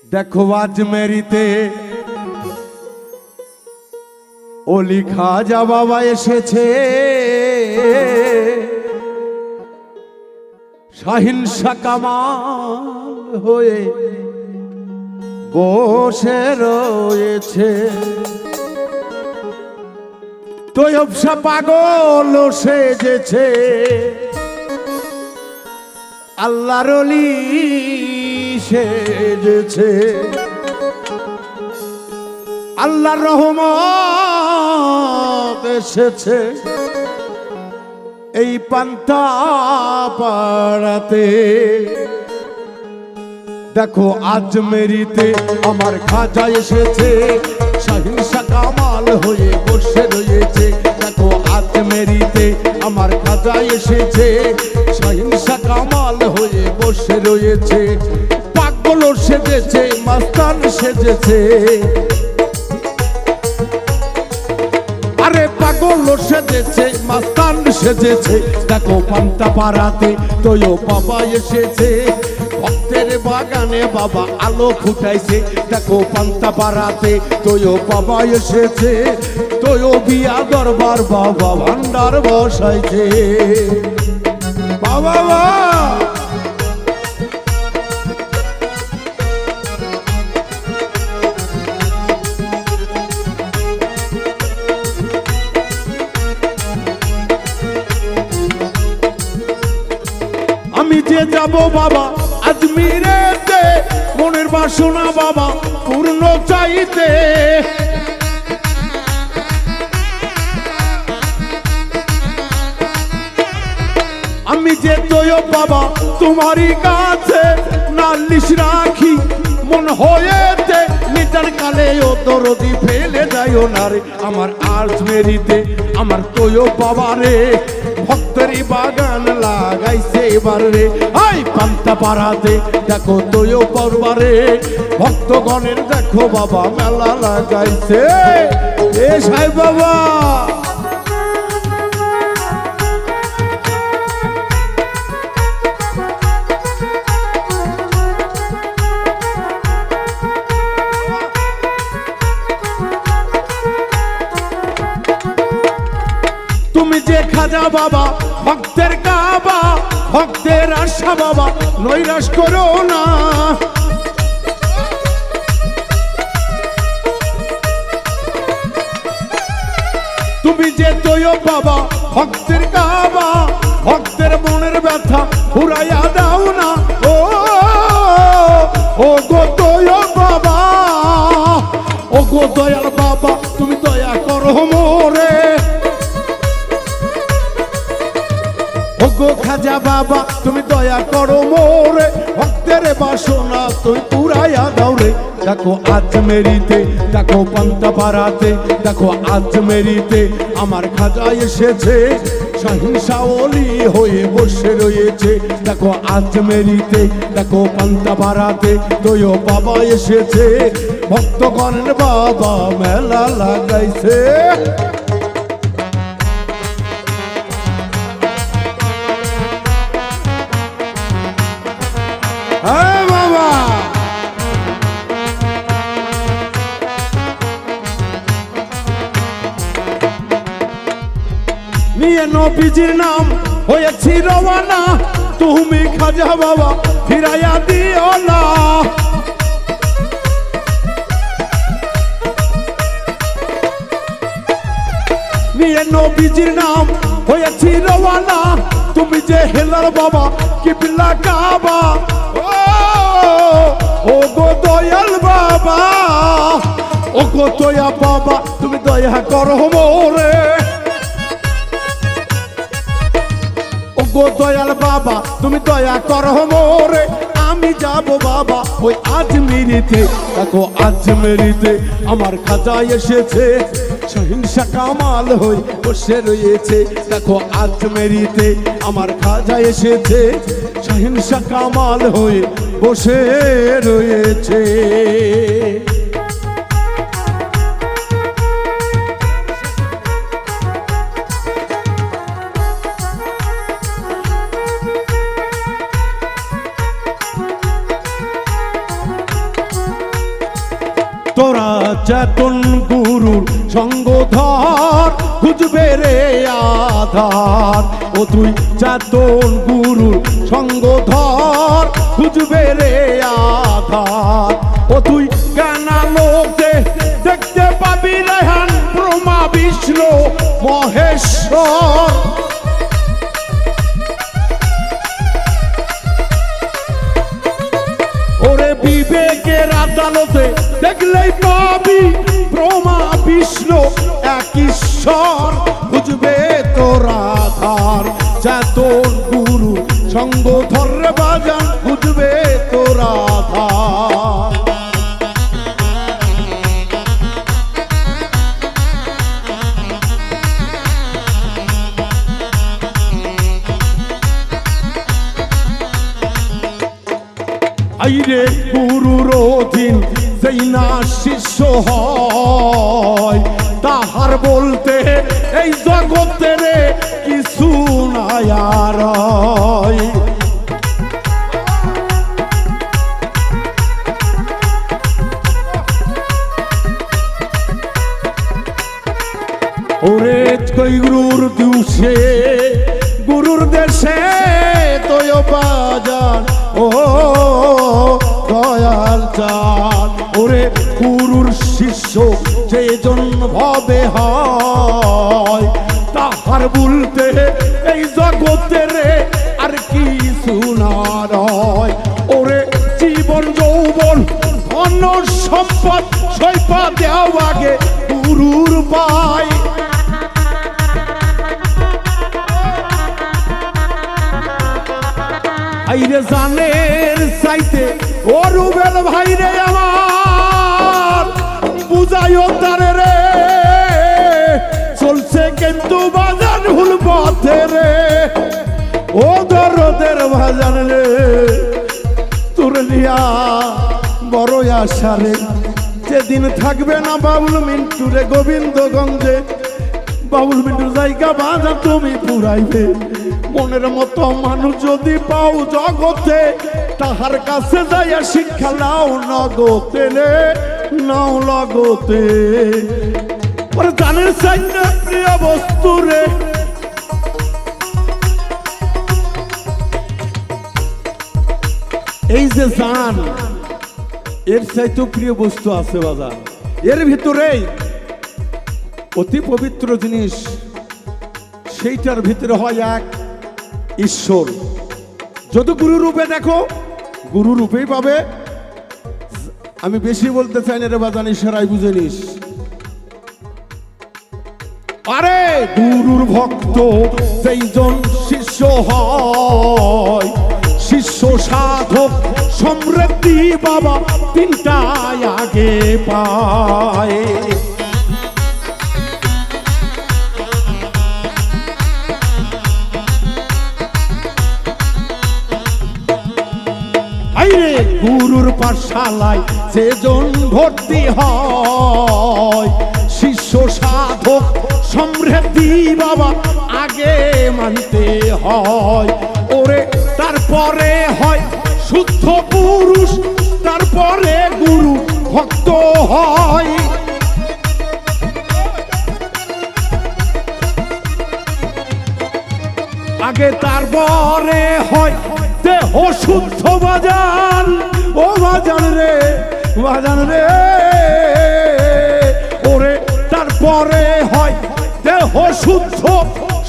देखो আজমেরিতে ওলি খাজা বাবা এসেছে, শাহিন শাহ কামাল হয়ে বসে রয়েছে। তৈয়ব শাহ পাগল সেজেছে, আল্লাহর ওলি সেজেছে। আল্লাহর রহমত এসেছে এই পান্তা পাড়াতে। দেখো আজমেরিতে আমার খাজা এসেছে, শাহিন শাহ কামাল হয়ে বসে রয়েছে। দেখো আজমেরিতে আমার খাজা এসেছে, শাহিন শাহ কামাল হয়ে বসে রয়েছে। পাগল সেজেছে, মাস্তান সেজেছে, আরে পাগল সেজেছে, মাস্তান সেজেছে। দেখো পান্তা পাড়াতে তৈয়ব বাবা এসেছে, ভক্তের বাগানে বাবা আলো ফুটাইছে। দেখো পান্তা পাড়াতে তৈয়ব বাবা এসেছে, তৈয়বিয়া দরবার বাবা ভান্ডার বসাইছে। বাবা আমি যে যাব বাবা আজমিরেতে, মনের বাসনা বাবা পূর্ণ চাইতে। আমি যে তৈয়ব বাবা তোমারই কাছে নালিশ রাখি, মন হয়েতে নিটার কালে ও দরদি ফেলে যাইও না রে। আমার আজমেরিতে আমার তৈয়ব বাবা রে, ভক্তেরই বাগান লাগাইছে এবার রে। আই পান্তা পাড়াতে দেখো তৈয়ব পরবারে, ভক্তগণের দেখো বাবা মেলা লাগাইছে। এ সাহেব বাবা তুমি যে খাজা বাবা ভক্তের কাবা, ভক্তের আশা বাবা নৈরাশ করো না। তুমি যে তৈয়ব বাবা ভক্তের কাবা, ভক্তের মনের ব্যথা ফুরাইয়া দাও না। ও ও গো তৈয়ব বাবা, ও গো দয়াল বাবা তুমি দয়া করো মোরে। ওগো খাজা বাবা তুমি দয়া করো মোরে, ভক্তের বাসনা তুমি পুরাইয়া দাও রে। দেখো আজমেরিতে দেখো পান্তা পাড়াতে, দেখো আজমেরিতে আমার খাজা এসেছে, শাহিন শাহ ওলি হয়ে বসে রয়েছে। দেখো আজমেরিতে দেখো পান্তা পাড়াতে তৈয়ব বাবা এসেছে, ভক্তগণের বাবা মেলা লাগাইছে। নিয়ে নবীজির নাম হয়েছি রওয়ানা, তুমি খাজা বাবা ফিরাইয়া দিও না। নিয়ে নবীজির নাম হয়েছি রওয়ানা, তুমি যে হেলার বাবা কিবলা কাবা। ও গো দয়াল বাবা, ও গো দয়া বাবা তুমি দয়া করো মোরে। ও গো দয়াল বাবা তুমি দয়া করো মোরে। আমি যাব বাবা ওই আজমেরিতে, দেখো আজমেরিতে আমার খাজা এসেছে, শাহিন শাহ কামাল হয়ে বসে রয়েছে। দেখো আজমেরিতে আমার খাজা এসেছে, শাহিন শাহ কামাল হয়ে বসে রয়েছে। তোরা চেতন গুরুর সঙ্গ ধর খুঁজবে রে আধার। ও তুই চেতন গুরুর সঙ্গ ধর খুঁজবে রে আধার। ও তুই জ্ঞানালোকে দেখতে পাবি রেহান ব্রহ্মা বিষ্ণু মহেশ্বর। ওরে বিবেকের আদালতে দেখলেই পাবি ব্রহ্মা বিষ্ণু এক ঈশ্বর। খুঁজবে তোরা আধার চেতন গুরু সঙ্গ ধর বাজান খুঁজবে তোরা আধার। আইরে গুরুর অধীন যেই না শিষ্য হয় তাহার বলতে এই জগতের কিছু নাই আর। ওরে কই গুরুর দিউসে গুরুর দেশে তোয় বাজান ও দয়াল চান। ওরে গুরুর শিষ্য যেজন ভবে হয় তাহার বলতে এই জগতের আর কিছু না রয়। ওরে জীবন যৌবন ধন সম্পদ সৈপা দেও আগে গুরুর পায়। আইরে জানের চাইতে ও রুবেল ভাই রে আমার বুঝাইও তারে রে চলছে কিন্তু বাজান ভুল পথে রে। ও দরদের ভাজান রে তোর লিয়া বড় আশা রে যেদিন থাকবে না বাবুল মিন্টু রে গোবিন্দগঞ্জে বাবুল মিন্টুর জায়গা বাজা তুমি পুরাইবে। মনের মতো মানুষ যদি পাও জগতে তাহার কাছে যাইয়া শিক্ষা নাও নগতে রে নাও লগতে। পরে জানের চাইতে প্রিয় বস্তু রে এই যে জান এর চাইতে প্রিয় বস্তু আছে বাজার। এর ভিতরেই অতি পবিত্র জিনিস সেইটার ভিতরে হয় এক ঈশ্বর। যদি গুরু রূপে দেখো গুরু রূপেই পাবে। আমি বেশি বলতে চাই না রে বাজান ইশারায় বুঝে নিস। আরে গুরুর ভক্ত যেইজন শিষ্য হয় শিষ্য সাধক সমৃদ্ধি বাবা তিনটায় আগে পায়। আইরে গুরুর পাঠশালায় যেজন ভর্তি হয় শিষ্য সাধক সমৃদ্ধি বাবা আগে মানতে হয়। ওরে তারপরে হয় শুদ্ধ পুরুষ তারপরে গুরু ভক্ত হয়। আগে তারপরে হয় দেহ শুদ্ধ বাজান ও বাজান রে বাজান রে। ওরে তারপরে হয় দেহ শুদ্ধ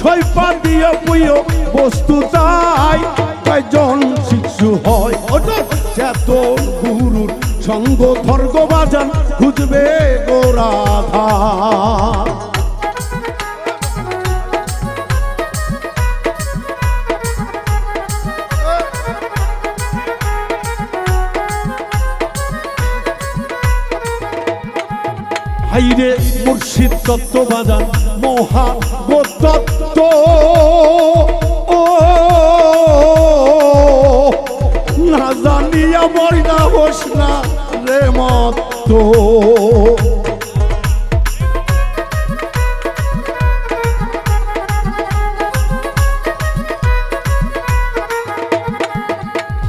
সৈপা দিয়ে পুয় বস্তু তাই কয়জন শিশু হয়। চেতন গুরুর সঙ্গ ধর্গ বাজান খুঁজবে গোরাধা। হাইরে মুর্শিদ তত্ত্ব বাজান মহা তত্ত্ব না জানিয়া মরিনা হোস না রে মত।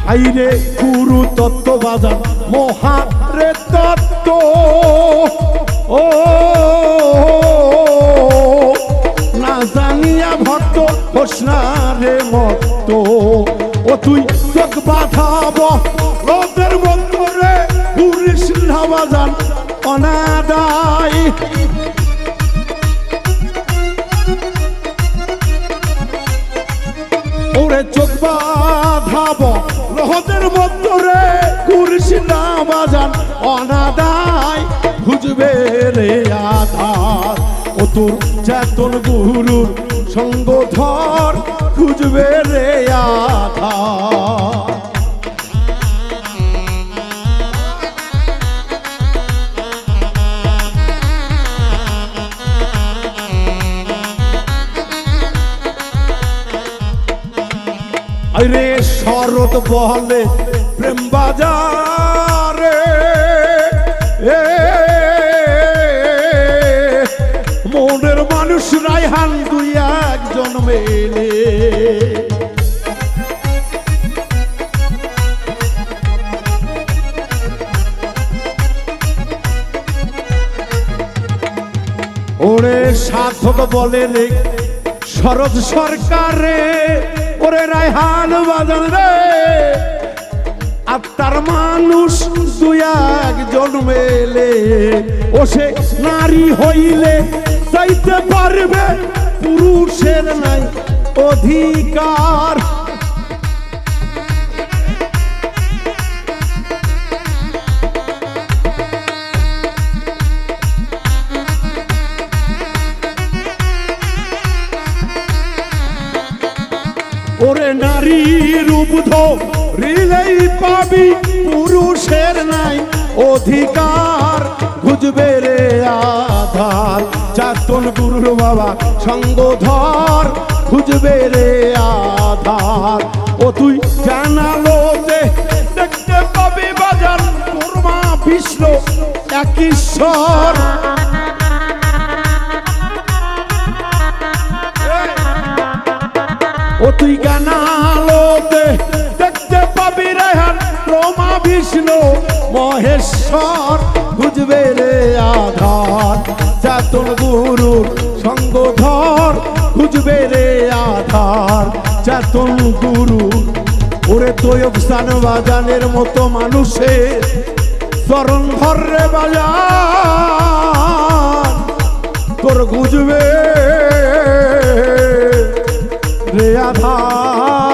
হাইরে গুরু তত্ত্ব বাজান মহারে তত্ত্ব ও না জানিয়া ভক্ত হোসনারে মত্ত ও তুই চোখ বাঁধাব রোদের বন্ধরে পুরিস নাবাজান অনাদায় ওরে চোখ বাঁধাব রোদের বন্ধরে পুরিস নাবাজান অনাদায় খুঁজবে রে আধার ও তোর চেতন গুরুর সঙ্গ ধর খুঁজবে রে আধার রে শরৎ বলে প্রেম বাজারে মনের মানুষ রায়হান দুই একজন মেলে ওরে সাধক বলে রে শরৎ সরকারে ওরে রায়হান বাজান রে আত্মার মানুষ দুই একজন মেলে ও সে নারী হইলে চাইতে পারবে পুরুষের নাই অধিকার ওরে নারী রূপ ধরিলেই পাবি পুরুষের নাই অধিকার খুঁজবে রে আধার চাতন গুরুর বাবা সঙ্গ ধর খুঁজবে রে আধার ও তুই জানালোতে দেখতে পাবি বাজান তোরমা বিষ্ণু এক ঈশ্বর ও তুই গানালোতে দেখতে পাবি রায়হান ব্রহ্মা বিষ্ণু মহেশ্বর খুঁজবে রে আধার চেতন গুরুর সঙ্গ ধর খুঁজবে রে আধার চেতন গুরু ওরে তৈব স্থান বাজানের মতো মানুষের চরণ ধর রে বাজান তোর খুঁজবে রে আধার